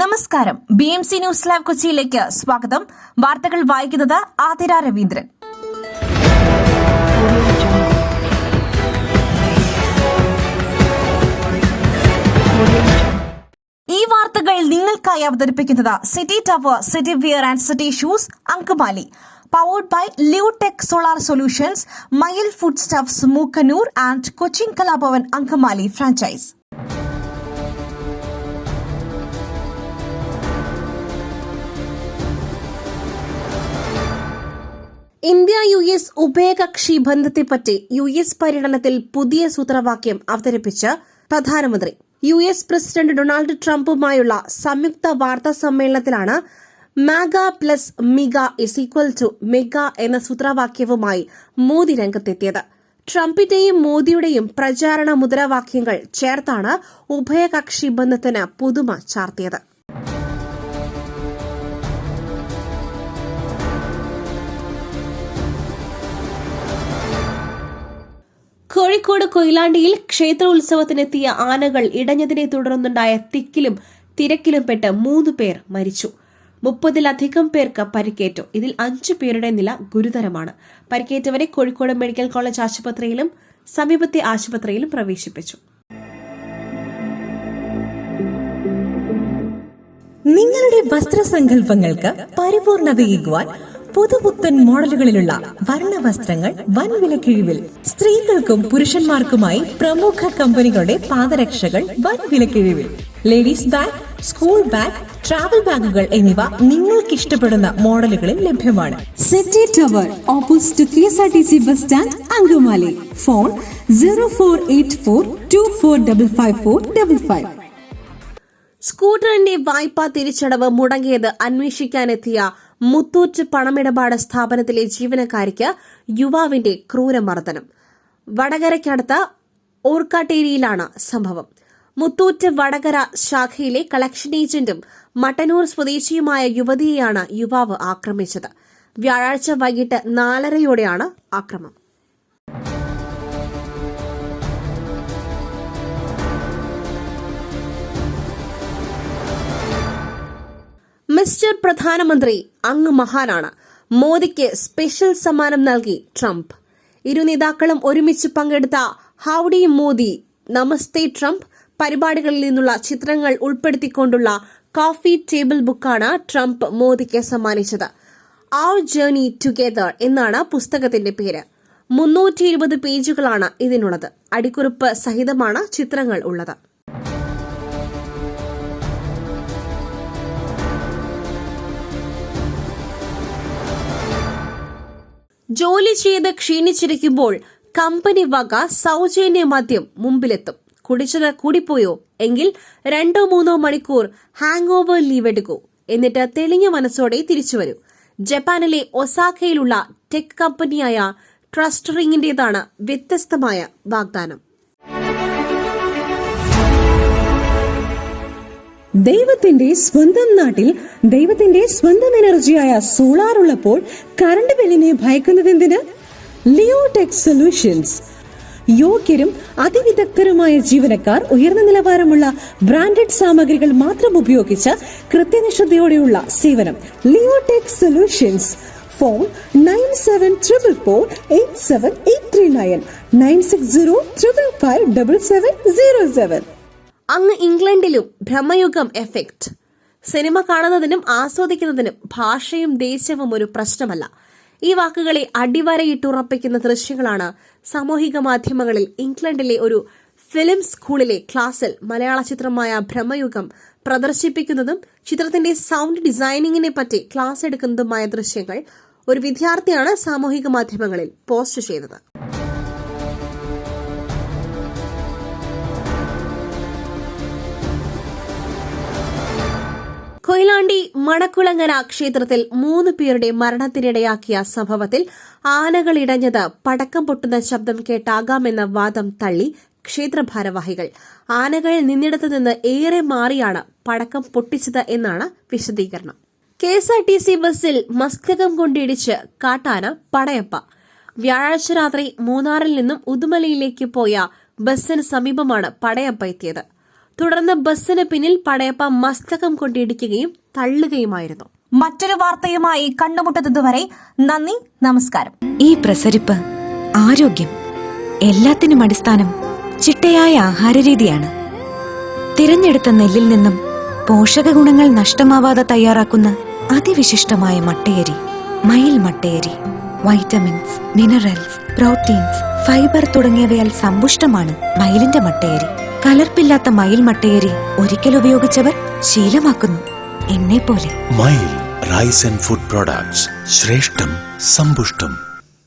നമസ്കാരം. BMC news live കൊച്ചിയിലേക്ക് സ്വാഗതം. വാർത്തകൾ വായിക്കുന്നത് ആതിര രവീന്ദ്രൻ. ഈ വാർത്തകൾ നിങ്ങൾക്കായി അവതരിപ്പിക്കുന്നത് city tower, city wear and city shoes, Angamaly. Powered by Liutech Solar Solutions, Mayil Foodstuffs, Mookanur and Cochin Kalabavan Ankamali franchise. ഇന്ത്യ-US ഉഭയകക്ഷി ബന്ധത്തെപ്പറ്റി US പര്യടനത്തിൽ പുതിയ സൂത്രവാക്യം അവതരിപ്പിച്ച് പ്രധാനമന്ത്രി. US പ്രസിഡന്റ് ഡൊണാൾഡ് ട്രംപുമായുള്ള സംയുക്ത വാർത്താ സമ്മേളനത്തിലാണ് മാഗ പ്ലസ് മിഗ = മെഗ എന്ന സൂത്രവാക്യവുമായി മോദി രംഗത്തെത്തിയത്. ട്രംപിന്റെയും മോദിയുടെയും പ്രചാരണ മുദ്രാവാക്യങ്ങൾ ചേർത്താണ് ഉഭയകക്ഷി ബന്ധത്തിന് പുതുമ ചാർത്തിയത്. കോഴിക്കോട് കൊയിലാണ്ടിയിൽ ക്ഷേത്രോത്സവത്തിനെത്തിയ ആനകൾ ഇടഞ്ഞതിനെ തുടർന്നുണ്ടായ തിക്കിലും തിരക്കിലും പെട്ട് 3 പേർ മരിച്ചു. 30-ലധികം പേർക്ക് പരിക്കേറ്റു. ഇതിൽ 5 പേരുടെ നില ഗുരുതരമാണ്. പരിക്കേറ്റവരെ കോഴിക്കോട് മെഡിക്കൽ കോളേജ് ആശുപത്രിയിലും സമീപത്തെ ആശുപത്രിയിലും പ്രവേശിപ്പിച്ചു. നിങ്ങളുടെ വസ്ത്രസങ്കല്പങ്ങൾക്ക് പരിപൂർണതയേകുവാൻ പുതുപുത്തൻ മോഡലുകളിലുള്ള വർണ്ണവസ്ത്രങ്ങൾ വൻ വിലക്കിഴിവിൽ. സ്ത്രീകൾക്കും പുരുഷന്മാർക്കുമായി പ്രമുഖ കമ്പനികളുടെ പാദരക്ഷകൾ വൻ വിലക്കിഴിവിൽ. Ladies bag, school bag, travel ബാഗുകൾ എന്നിവ നിങ്ങൾക്ക് ഇഷ്ടപ്പെടുന്ന മോഡലുകളിൽ ലഭ്യമാണ്. City tower, opposite KSRTC bus stand, Angamaly. Phone 0484245555. സ്കൂട്ടറിന്റെ വായ്പാ തിരിച്ചടവ് മുടങ്ങിയത് അന്വേഷിക്കാനെത്തിയ മുത്തൂറ്റ് പണമിടപാട് സ്ഥാപനത്തിലെ ജീവനക്കാരിക്ക് യുവാവിന്റെ ക്രൂരമർദ്ദനം. വടകരയ്ക്കടുത്ത ഓർക്കാട്ടേരിയിലാണ് സംഭവം. മുത്തൂറ്റ് വടകര ശാഖയിലെ കളക്ഷൻ ഏജന്റും മട്ടന്നൂർ സ്വദേശിയുമായ യുവതിയെയാണ് യുവാവ് ആക്രമിച്ചത്. വ്യാഴാഴ്ച വൈകിട്ട് 4:30-യോടെയാണ് ആക്രമണം. മിസ്റ്റർ പ്രധാനമന്ത്രി, അങ്ങ് മഹാനാണ്. മോദിക്ക് സ്പെഷ്യൽ സമ്മാനം നൽകി ട്രംപ്. ഇരു നേതാക്കളും ഒരുമിച്ച് പങ്കെടുത്ത ഹൌഡി മോദി, നമസ്തേ ട്രംപ് പരിപാടികളിൽ നിന്നുള്ള ചിത്രങ്ങൾ ഉൾപ്പെടുത്തിക്കൊണ്ടുള്ള കോഫി ടേബിൾ ബുക്കാണ് ട്രംപ് മോദിക്ക് സമ്മാനിച്ചത്. അവർ ജേർണി ടുഗെദർ എന്നാണ് പുസ്തകത്തിന്റെ പേര്. 320 പേജുകളാണ് ഇതിനുള്ളത്. അടിക്കുറിപ്പ് സഹിതമാണ് ചിത്രങ്ങൾ ഉള്ളത്. ജോലി ചെയ്ത് ക്ഷീണിച്ചിരിക്കുമ്പോൾ കമ്പനി വക സൌജന്യ മദ്യം മുമ്പിലെത്തും. കുടിച്ചത് കൂടിപ്പോയോ എങ്കിൽ 2-3 മണിക്കൂർ ഹാങ് ഓവർ ലീവ് എടുക്കൂ. എന്നിട്ട് തെളിഞ്ഞ മനസ്സോടെ തിരിച്ചുവരൂ. ജപ്പാനിലെ ഒസാക്കയിലുള്ള ടെക് കമ്പനിയായ ട്രസ്റ്ററിംഗിന്റേതാണ് വ്യത്യസ്തമായ വാഗ്ദാനം. ദൈവത്തിന്റെ സ്വന്തം നാട്ടിൽ ദൈവത്തിന്റെ സ്വന്തം എനർജിയായ സോളാർ ഉള്ളപ്പോൾ കറണ്ട് ബില്ലിനെ ഭയക്കുന്നതെന്തിന്? Leotech solutions. യോഗ്യരും അതിവിദഗ്ധരുമായ ജീവനക്കാർ, ഉയർന്ന നിലവാരമുള്ള ബ്രാൻഡഡ് സാമഗ്രികൾ മാത്രം ഉപയോഗിച്ച് കൃത്യനിഷ്ഠയോടെയുള്ള സേവനം. Leotech solutions. ഫോൺ 9744487839 9605557707. അങ്ങ് ഇംഗ്ലണ്ടിലും ഭ്രമയുഗം എഫക്ട്. സിനിമ കാണുന്നതിനും ആസ്വദിക്കുന്നതിനും ഭാഷയും ദേശവും ഒരു പ്രശ്നമല്ല. ഈ വാക്കുകളെ അടിവരയിട്ടുറപ്പിക്കുന്ന ദൃശ്യങ്ങളാണ് സാമൂഹിക മാധ്യമങ്ങളിൽ ഇംഗ്ലണ്ടിലെ ഒരു ഫിലിം സ്കൂളിലെ ക്ലാസ്സിൽ മലയാള ചിത്രമായ ഭ്രമയുഗം പ്രദർശിപ്പിക്കുന്നതും ചിത്രത്തിന്റെ സൗണ്ട് ഡിസൈനിങ്ങിനെ പറ്റി ക്ലാസ് എടുക്കുന്നതുമായ ദൃശ്യങ്ങൾ ഒരു വിദ്യാർത്ഥിയാണ് സാമൂഹിക മാധ്യമങ്ങളിൽ പോസ്റ്റ് ചെയ്തത്. കൊയിലാണ്ടി മണക്കുളങ്ങര ക്ഷേത്രത്തിൽ 3 പേരുടെ മരണത്തിനിടയാക്കിയ സംഭവത്തിൽ ആനകൾ ഇടഞ്ഞത് പടക്കം പൊട്ടുന്ന ശബ്ദം കേട്ടാകാമെന്ന വാദം തള്ളി ക്ഷേത്ര ഭാരവാഹികൾ. ആനകൾ നിന്നിടത്തു നിന്ന് ഏറെ മാറിയാണ് പടക്കം പൊട്ടിച്ചത് എന്നാണ് വിശദീകരണം. KSRTC ബസ്സിൽ മസ്തകം കൊണ്ടിടിച്ച് കാട്ടാന പടയപ്പ. വ്യാഴാഴ്ച രാത്രി മൂന്നാറിൽ നിന്നും ഉദുമലയിലേക്ക് പോയ ബസ്സിന് സമീപമാണ് പടയപ്പ എത്തിയത്. തുടർന്ന് ബസ്സിന് പിന്നിൽ പടയപ്പ മസ്തകം കൊണ്ടിടിക്കുകയും തള്ളുകയുമായിരുന്നു. മറ്റൊരു വാർത്തയുമായി കണ്ടുമുട്ടുന്നതുവരെ നന്ദി, നമസ്കാരം. ഈ പ്രസരിപ്പ്, ആരോഗ്യം, എല്ലാത്തിനും അടിസ്ഥാനം ചിട്ടയായ ആഹാരരീതിയാണ്. തിരഞ്ഞെടുത്ത നെല്ലിൽ നിന്നും പോഷക ഗുണങ്ങൾ നഷ്ടമാവാതെ തയ്യാറാക്കുന്ന അതിവിശിഷ്ടമായ മട്ടയരി, മയിൽ മട്ടയരി. വൈറ്റമിൻസ്, മിനറൽസ്, പ്രോട്ടീൻസ്, ഫൈബർ തുടങ്ങിയവയാൽ സമ്പുഷ്ടമാണ് മയിലിന്റെ മട്ടയരി. കലർപ്പില്ലാത്ത മയിൽ മട്ടയരി ഒരിക്കൽ ഉപയോഗിച്ചവർ ശീലമാക്കുന്നു, എന്നെ പോലെ. മയിൽ റൈസ് ആൻഡ് ഫുഡ് പ്രോഡക്ട്സ്, ശ്രേഷ്ഠം സമ്പുഷ്ടം.